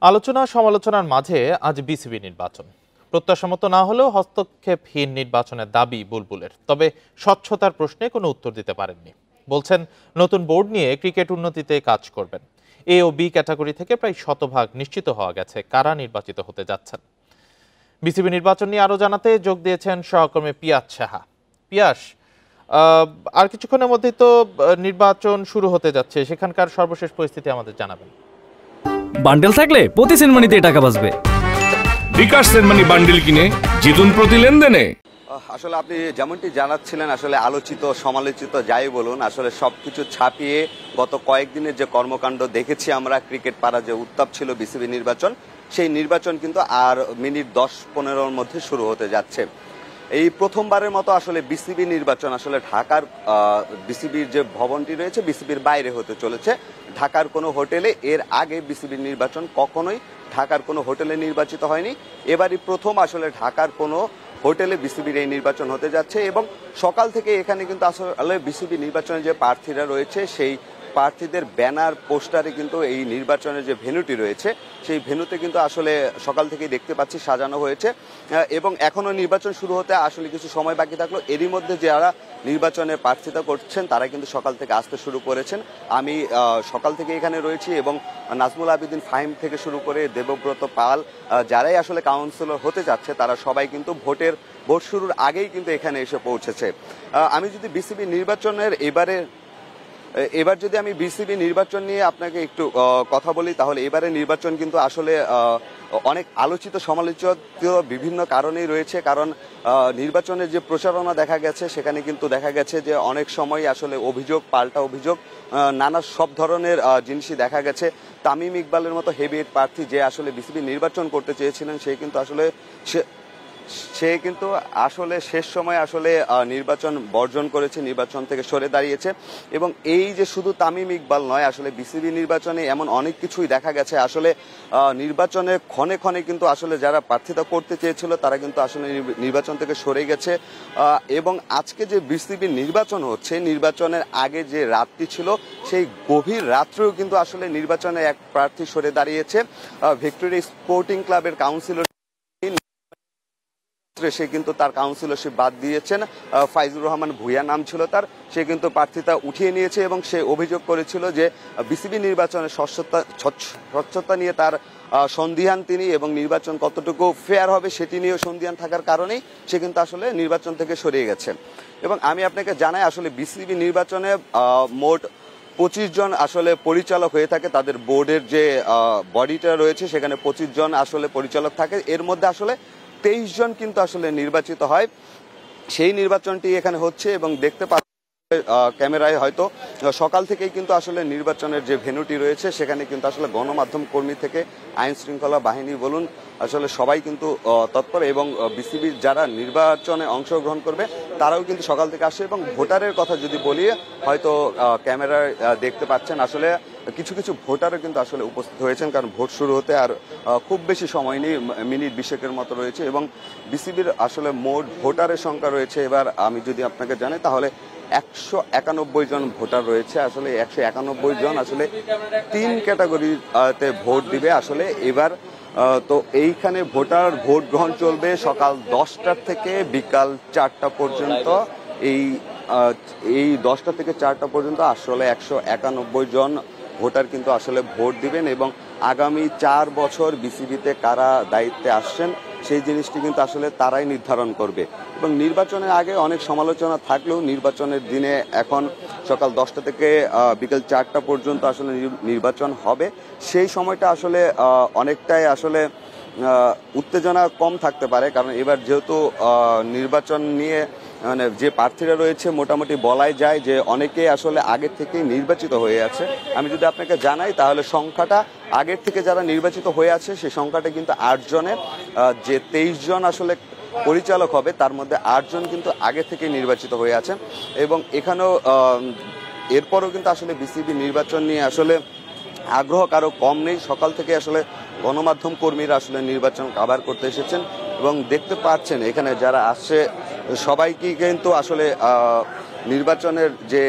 আলোচনা সমালোচনার মাঝে আজ বিসিবি নির্বাচন। প্রত্যাশামতো না হলেও হস্তক্ষেপহীন নির্বাচনের দাবি বুলবুলের। তবে স্বচ্ছতার প্রশ্নে কোনো উত্তর দিতে পারেননি। বলছেন নতুন বোর্ড নিয়ে ক্রিকেট উন্নতিতে কাজ করবেন। এ ও বি ক্যাটাগরি থেকে প্রায় শতভাগ নিশ্চিত হওয়া গেছে কারা নির্বাচিত হতে যাচ্ছেন। বিসিবি নির্বাচন নিয়ে আরও জানাতে যোগ দিয়েছেন সহকর্মী পিয়াস সাহা। পিয়াস, আর কিছুক্ষণের মধ্যেই তো নির্বাচন শুরু হতে যাচ্ছে, সেখানকার সর্বশেষ পরিস্থিতি আমাদের জানাবেন। বান্ডেল থাকলে প্রতি সেনমানিতে টাকা বাঁচবে। বিকাশ সেনমানি বান্ডেল কিনে জিতুন প্রতি লেনদেনে। আসলে আপনি যেমনটি জানাচ্ছিলেন, আসলে আলোচিত সমালোচিত যাই বলুন, আসলে সবকিছু ছাপিয়ে গত কয়েকদিনের যে কর্মকাণ্ড দেখেছি আমরা, ক্রিকেট পাড়া যে উত্তাপ ছিল বিসিবি নির্বাচন, সেই নির্বাচন কিন্তু আর মিনিট 10-15-র মধ্যে শুরু হতে যাচ্ছে। এই প্রথমবারের মতো আসলে বিসিবি নির্বাচন আসলে ঢাকার বিসিবির যে ভবনটি রয়েছে বিসিবির বাইরে হতে চলেছে, ঢাকার কোনো হোটেলে। এর আগে বিসিবির নির্বাচন কখনোই ঢাকার কোনো হোটেলে নির্বাচিত হয়নি। এবারই প্রথম আসলে ঢাকার কোনো হোটেলে বিসিবির এই নির্বাচন হতে যাচ্ছে। এবং সকাল থেকে এখানে কিন্তু আসলে বিসিবি নির্বাচনে যে প্রার্থীরা রয়েছে সেই প্রার্থীদের ব্যানার পোস্টারে কিন্তু এই নির্বাচনের যে ভেন্যুটি রয়েছে সেই ভেন্যুতে কিন্তু আসলে সকাল থেকেই দেখতে পাচ্ছি সাজানো হয়েছে। এবং এখনো নির্বাচন শুরু হতে আসলে কিছু সময় বাকি থাকলো। এরই মধ্যে যারা নির্বাচনে প্রার্থিতা করছেন তারা কিন্তু সকাল থেকে আসতে শুরু করেছেন। আমি সকাল থেকে এখানে রয়েছি এবং নাজমুল আবেদিন ফাহিম থেকে শুরু করে দেবব্রত পাল, যারাই আসলে কাউন্সিলর হতে যাচ্ছে তারা সবাই কিন্তু ভোট শুরুর আগেই কিন্তু এখানে এসে পৌঁছেছে। আমি যদি বিসিবি নির্বাচনের এবার যদি আমি বিসিবি নির্বাচন নিয়ে আপনাকে একটু কথা বলি, তাহলে এবারে নির্বাচন কিন্তু আসলে অনেক আলোচিত সমালোচিত বিভিন্ন কারণেই রয়েছে। কারণ নির্বাচনের যে প্রচারণা দেখা গেছে সেখানে কিন্তু দেখা গেছে যে অনেক সময় আসলে অভিযোগ পাল্টা অভিযোগ, নানা সব ধরনের জিনিসই দেখা গেছে। তামিম ইকবালের মতো হেভিওয়েট প্রার্থী যে আসলে বিসিবি নির্বাচন করতে চেয়েছিলেন সে কিন্তু আসলে শেষ সময় আসলে নির্বাচন বর্জন করেছে, নির্বাচন থেকে সরে দাঁড়িয়েছে। এবং এই যে শুধু তামিম ইকবাল নয়, আসলে বিসিবি নির্বাচনে এমন অনেক কিছুই দেখা গেছে। আসলে নির্বাচনে ক্ষণে ক্ষণে কিন্তু আসলে যারা প্রার্থিতা করতে চেয়েছিল তারা কিন্তু আসলে নির্বাচন থেকে সরে গেছে। এবং আজকে যে বিসিবি নির্বাচন হচ্ছে, নির্বাচনের আগে যে রাতটি ছিল সেই গভীর রাত্রেও কিন্তু আসলে নির্বাচনে এক প্রার্থী সরে দাঁড়িয়েছে। ভিক্টোরিয়া স্পোর্টিং ক্লাবের কাউন্সিলর সে কিন্তু তার কাউন্সিলরশিপ বাদ দিয়েছেন। ফাইজুর রহমান ভুইয়া নাম ছিল তার, সে কিন্তু প্রার্থিতা উঠিয়ে নিয়েছে এবং সে অভিযোগ করেছিল যে বিসিবি নির্বাচনের স্বচ্ছতা নিয়ে তার সন্দিহান তিনি, এবং নির্বাচন কতটুকু ফেয়ার হবে সেটি নিয়েও সন্দিহান থাকার কারণেই সে কিন্তু আসলে নির্বাচন থেকে সরিয়ে গেছে। এবং আমি আপনাকে জানাই আসলে বিসিবি নির্বাচনে মোট 25 জন আসলে পরিচালক হয়ে থাকে। তাদের বোর্ডের যে বডিটা রয়েছে সেখানে 25 জন আসলে পরিচালক থাকে। এর মধ্যে আসলে 23 জন কিন্তু আসলে নির্বাচিত হয়। সেই নির্বাচনটি এখানে হচ্ছে এবং দেখতে পাচ্ছি ক্যামেরায় হয়তো সকাল থেকেই কিন্তু আসলে নির্বাচনের যে ভেন্যুটি রয়েছে সেখানে কিন্তু আসলে গণমাধ্যম কর্মী থেকে আইন শৃঙ্খলা বাহিনী বলুন, আসলে সবাই কিন্তু তৎপর। এবং বিসিবির যারা নির্বাচনে অংশগ্রহণ করবে তারাও কিন্তু সকাল থেকে আসে। এবং ভোটারের কথা যদি বলি, হয়তো ক্যামেরায় দেখতে পাচ্ছেন আসলে কিছু কিছু ভোটারও কিন্তু আসলে উপস্থিত হয়েছেন, কারণ ভোট শুরু হতে আর খুব বেশি সময় নেই, মিনিট 20 মতো রয়েছে। এবং বিসিবির আসলে মোট ভোটারের সংখ্যা রয়েছে, এবার আমি যদি আপনাকে জানাই তাহলে 191 জন ভোটার রয়েছে। আসলে 191 জন আসলে 3 ক্যাটাগরিতে ভোট দিবে আসলে এবার। তো এইখানে ভোট গ্রহণ চলবে সকাল 10টা থেকে বিকাল 4টা পর্যন্ত। এই 10টা থেকে 4টা পর্যন্ত আসলে 191 জন ভোটার কিন্তু আসলে ভোট দিবেন। এবং আগামী 4 বছর বিসিবিতে কারা দায়িত্বে আসছেন সেই জিনিসটি কিন্তু আসলে তারাই নির্ধারণ করবে। এবং নির্বাচনের আগে অনেক সমালোচনা থাকলেও নির্বাচনের দিনে এখন সকাল 10টা থেকে বিকেল 4টা পর্যন্ত আসলে নির্বাচন হবে। সেই সময়টা আসলে অনেকটাই আসলে উত্তেজনা কম থাকতে পারে, কারণ এবার যেহেতু নির্বাচন নিয়ে মানে যে প্রার্থীরা রয়েছে মোটামুটি বলাই যায় যে অনেকেই আসলে আগের থেকেই নির্বাচিত হয়ে আছে। আমি যদি আপনাকে জানাই তাহলে সংখ্যাটা আগের থেকে যারা নির্বাচিত হয়ে আছে সেই সংখ্যাটা কিন্তু 8 জনের। যে 23 জন আসলে পরিচালক হবে তার মধ্যে 8 জন কিন্তু আগে থেকে নির্বাচিত হয়ে আছে। এবং এখানেও এরপরও কিন্তু আসলে বিসিবি নির্বাচন নিয়ে আসলে আগ্রহ কারো কম নেই। সকাল থেকে আসলে গণমাধ্যম কর্মীরা আসলে নির্বাচন কাভার করতে এসেছেন এবং দেখতে পাচ্ছেন এখানে যারা আসছে সবাইকে কিন্তু আসলে নির্বাচনের যে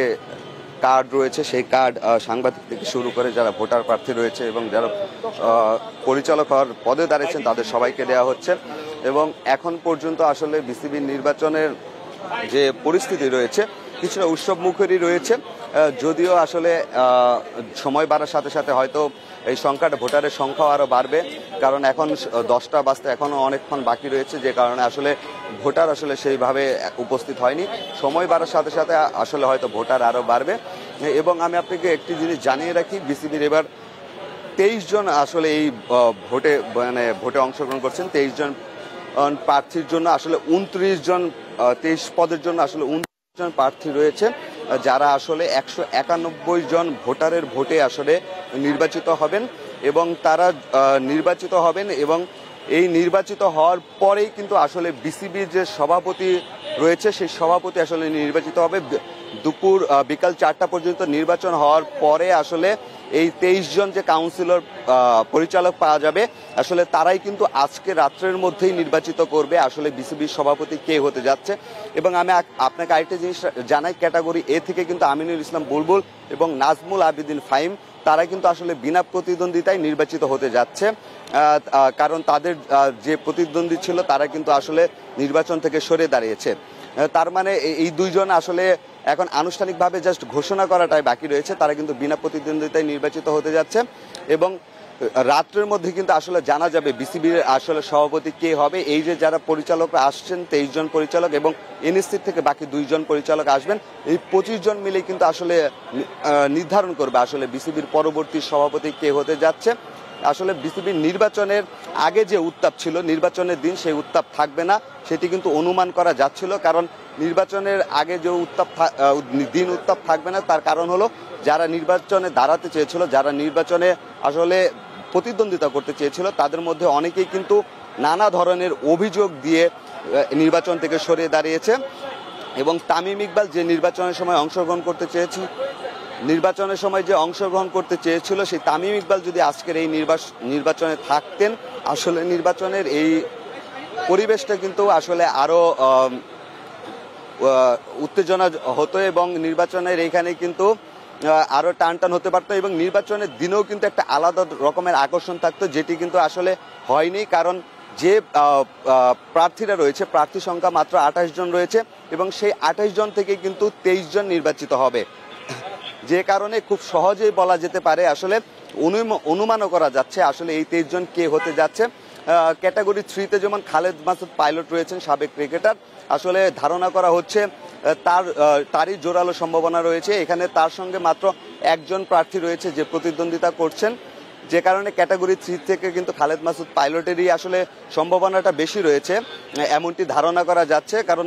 কার্ড রয়েছে সেই কার্ড সাংবাদিক থেকে শুরু করে যারা ভোটার প্রার্থী রয়েছে এবং যারা পরিচালক হওয়ার পদে দাঁড়িয়েছেন তাদের সবাইকে দেওয়া হচ্ছে। এবং এখন পর্যন্ত আসলে বিসিবির নির্বাচনের যে পরিস্থিতি রয়েছে কিছুটা উৎসব মুখরই রয়েছে, যদিও আসলে সময় বাড়ার সাথে সাথে হয়তো এই সংখ্যাটা ভোটারের সংখ্যাও আরও বাড়বে, কারণ এখন 10টা বাজতে এখনও অনেকক্ষণ বাকি রয়েছে, যে কারণে আসলে ভোটার আসলে সেইভাবে উপস্থিত হয়নি। সময় বাড়ার সাথে সাথে আসলে হয়তো ভোটার আরও বাড়বে। এবং আমি আপনাকে একটি জিনিস জানিয়ে রাখি, বিসিবির এবার 23 জন আসলে এই ভোটে অংশগ্রহণ করছেন। 23 জন প্রার্থীর জন্য আসলে 29 জন 23 পদের জন্য আসলে 29 জন প্রার্থী রয়েছে, যারা আসলে 191 জন ভোটারের ভোটে আসলে নির্বাচিত হবেন এবং তারা নির্বাচিত হবেন এবং এই নির্বাচিত হওয়ার পরেই কিন্তু আসলে বিসিবির যে সভাপতি রয়েছে সেই সভাপতি আসলে নির্বাচিত হবে। বিকাল 4টা পর্যন্ত নির্বাচন হওয়ার পরে আসলে এই 23 জন যে কাউন্সিলর পরিচালক পাওয়া যাবে আসলে তারাই কিন্তু আজকে রাত্রের মধ্যেই নির্বাচিত করবে আসলে বিসিবির সভাপতি কে হতে যাচ্ছে। এবং আমি আপনাকে আরেকটা জিনিস জানাই, ক্যাটাগরি এ থেকে কিন্তু আমিনুল ইসলাম বুলবুল এবং নাজমুল আবেদিন ফাহিম তারা কিন্তু আসলে বিনা প্রতিদ্বন্দ্বিতায় নির্বাচিত হতে যাচ্ছে, কারণ তাদের যে প্রতিদ্বন্দ্বী ছিল তারা কিন্তু আসলে নির্বাচন থেকে সরে দাঁড়িয়েছে। তার মানে এই দুইজন আসলে এখন আনুষ্ঠানিকভাবে জাস্ট ঘোষণা করাটাই বাকি রয়েছে, তারা কিন্তু বিনা প্রতিদ্বন্দ্বিতায় নির্বাচিত হতে যাচ্ছে। এবং রাত্রের মধ্যে কিন্তু আসলে জানা যাবে বিসিবির আসলে সভাপতি কে হবে। এই যে যারা পরিচালকরা আসছেন 23 জন পরিচালক এবং এনএসসি থেকে বাকি 2 জন পরিচালক আসবেন, এই 25 জন মিলে কিন্তু আসলে নির্ধারণ করবে আসলে বিসিবির পরবর্তী সভাপতি কে হতে যাচ্ছে। আসলে বিসিবির নির্বাচনের আগে যে উত্তাপ ছিল নির্বাচনের দিন সেই উত্তাপ থাকবে না, সেটি কিন্তু অনুমান করা যাচ্ছিল, কারণ নির্বাচনের আগে যে উত্তাপ থাকবে না তার কারণ হলো যারা নির্বাচনে দাঁড়াতে চেয়েছিল, যারা নির্বাচনে আসলে প্রতিদ্বন্দ্বিতা করতে চেয়েছিল তাদের মধ্যে অনেকেই কিন্তু নানা ধরনের অভিযোগ দিয়ে নির্বাচন থেকে সরে দাঁড়িয়েছে। এবং তামিম ইকবাল যে নির্বাচনের সময় অংশগ্রহণ করতে চেয়েছিল সেই তামিম ইকবাল যদি আজকের এই নির্বাচনে থাকতেন আসলে নির্বাচনের এই পরিবেশটা কিন্তু আসলে আরো উত্তেজনা হতো এবং নির্বাচনের এইখানে কিন্তু আরো টান হতে পারতো এবং নির্বাচনের দিনেও কিন্তু একটা আলাদা রকমের আকর্ষণ থাকতো, যেটি কিন্তু আসলে হয়নি, কারণ যে প্রার্থীরা রয়েছে প্রার্থী সংখ্যা মাত্র 28 জন রয়েছে এবং সেই 28 জন থেকে কিন্তু 23 জন নির্বাচিত হবে, যে কারণে খুব সহজেই বলা যেতে পারে আসলে অনুমানও করা যাচ্ছে আসলে এই 23 জন কে হতে যাচ্ছে। ক্যাটাগরি 3-তে যেমন খালেদ মাসুদ পাইলট রয়েছেন, সাবেক ক্রিকেটার, আসলে ধারণা করা হচ্ছে তারই জোরালো সম্ভাবনা রয়েছে। এখানে তার সঙ্গে মাত্র 1 জন প্রার্থী রয়েছে যে প্রতিদ্বন্দ্বিতা করছেন, যে কারণে ক্যাটাগরি 3 থেকে কিন্তু খালেদ মাসুদ পাইলটেরই আসলে সম্ভাবনাটা বেশি রয়েছে এমনটি ধারণা করা যাচ্ছে, কারণ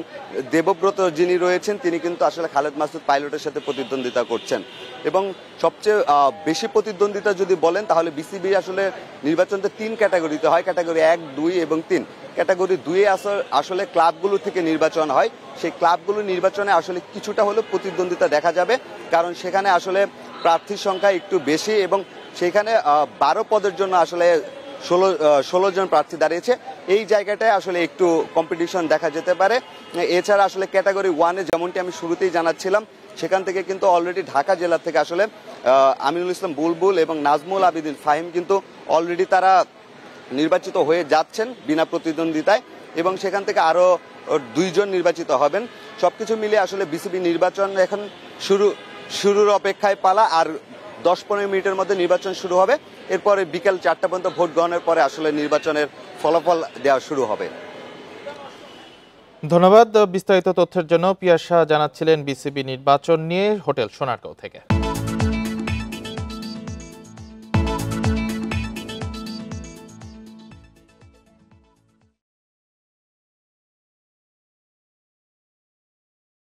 দেবব্রত যিনি রয়েছেন তিনি কিন্তু আসলে খালেদ মাসুদ পাইলটের সাথে প্রতিদ্বন্দ্বিতা করছেন। এবং সবচেয়ে বেশি প্রতিদ্বন্দ্বিতা যদি বলেন তাহলে বিসিবি আসলে নির্বাচনটা 3 ক্যাটাগরিতে হয়, ক্যাটাগরি 1, 2 এবং 3। ক্যাটাগরি 2-এ আসলে ক্লাবগুলো থেকে নির্বাচন হয়, সেই ক্লাবগুলো নির্বাচনে আসলে কিছুটা হলেও প্রতিদ্বন্দ্বিতা দেখা যাবে, কারণ সেখানে আসলে প্রার্থীর সংখ্যা একটু বেশি এবং সেখানে 12 পদের জন্য আসলে 16 জন প্রার্থী দাঁড়িয়েছে। এই জায়গাটায় আসলে একটু কম্পিটিশন দেখা যেতে পারে। এছাড়া আসলে ক্যাটাগরি 1-এ যেমনটি আমি শুরুতেই জানাচ্ছিলাম সেখান থেকে কিন্তু অলরেডি ঢাকা জেলা থেকে আসলে আমিনুল ইসলাম বুলবুল এবং নাজমুল আবেদিন ফাহিম কিন্তু অলরেডি তারা নির্বাচিত হয়ে যাচ্ছেন বিনা প্রতিদ্বন্দ্বিতায় এবং সেখান থেকে আরো 2 জন নির্বাচিত হবেন। সবকিছু মিলিয়ে আসলে বিসিবি নির্বাচন এখন শুরুর অপেক্ষায় পালা, আর 10-15 মিনিটের মধ্যে নির্বাচন শুরু হবে। এরপরে বিকেল 4টা পর্যন্ত ভোট গ্রহণের পরে আসলে নির্বাচনের ফলাফল দেওয়া শুরু হবে। ধন্যবাদ। বিস্তারিত তথ্যের জন্য পিয়াসা জানাচ্ছিলেন বিসিবি নির্বাচন নিয়ে হোটেল সোনারগাঁও থেকে।